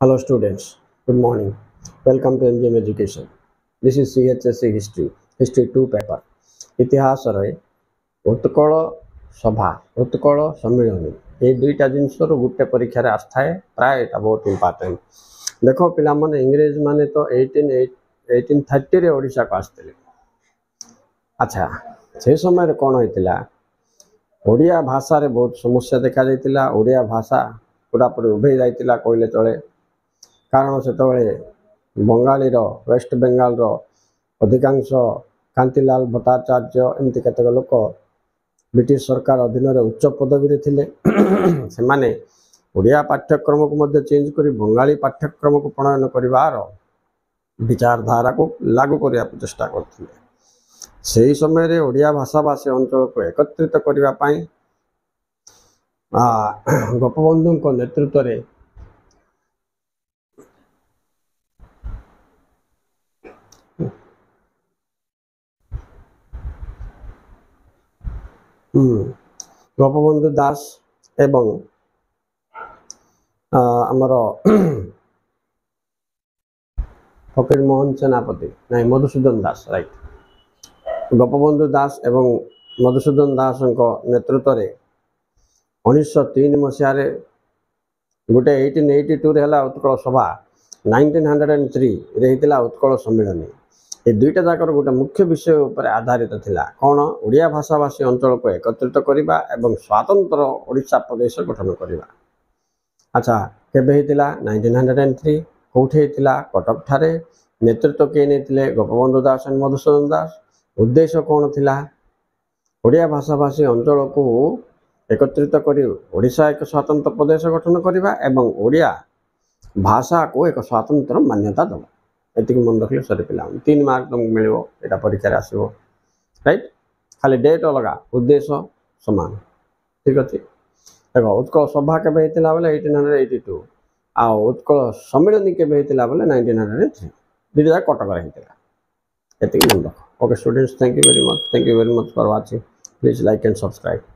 Hello students, good morning. Welcome to MGM Education. This is CHSC History 2 paper. इतिहास रे उत्कल सभा उत्कल सम्मिलन ये दुईटा जिनस गोटे परीक्षा रे आस्थाए प्राय एटा बहुत इम्पोर्टेंट देखो पिला माने इंग्रेज माने तो 1830 रे ओडिशा को आस्ते अच्छा से समय रे कोन होइतिला ओडिया भाषा रे बहुत समस्या देखा जाइतिला ओडिया भाषा पूरा पूरी उभे जाइतिला कहले चले कारण से बंगाली वेस्ट बेंगाल अधिकांश कांतिलाल भट्टाचार्य एमती केतक लोक ब्रिटिश सरकार अधीन उच्च पदवी थे से माने ओडिया पाठ्यक्रम को मध्य चेंज कर बंगाली पाठ्यक्रम को प्रणयन कर विचारधारा को लागू करने चेष्टा करते से समय रे ओडिया भाषाभाषी अंचल को एकत्रित करने गोपबंधु नेतृत्व में गोपबंधु दास एवं आमर फकीर मोहन सेनापति नहीं मधुसूदन दास राइट गोपबंधु दास एवं मधुसूदन दास नेतृत्व में 1903 मसीह गोटे 1882 रे उत्कल सभा 1903 रे उत्कल सम्मिलन ये दुईटा जाकर गोटे मुख्य विषय उपर आधारित थिला कौन ओडिया भाषाभाषी अंचल को एकत्रित करबा एवं स्वतंत्र ओडिशा प्रदेश गठन करबा अच्छा केबे हेतिला 1903 कोठे हेतिला कटक ठारे नेतृत्व के नेतिले गोपबंधु दास एंड मधुसूदन दास उद्देश्य कौन थिला ओडिया भाषाभाषी अंचल को एकत्रित करी ओडिशा एक स्वतंत्र प्रदेश गठन करबा एवं ओडिया भाषा को एक स्वतंत्र मान्यता दबा एति मन रखले सर पिला 3 मार्क तुमको मिलियो एटा परीक्षा रे आसीबो राइट खाली डेट अलग उद्देश्य समान ठीक अछि देखो उत्कल सभा के हेतिला बेले 1882 आ उत्कल सम्मेलन के हेतिला बेले 1903 दुईटा कटक रे हेतिला एति मन रख okay students thank you very much for watching please like and subscribe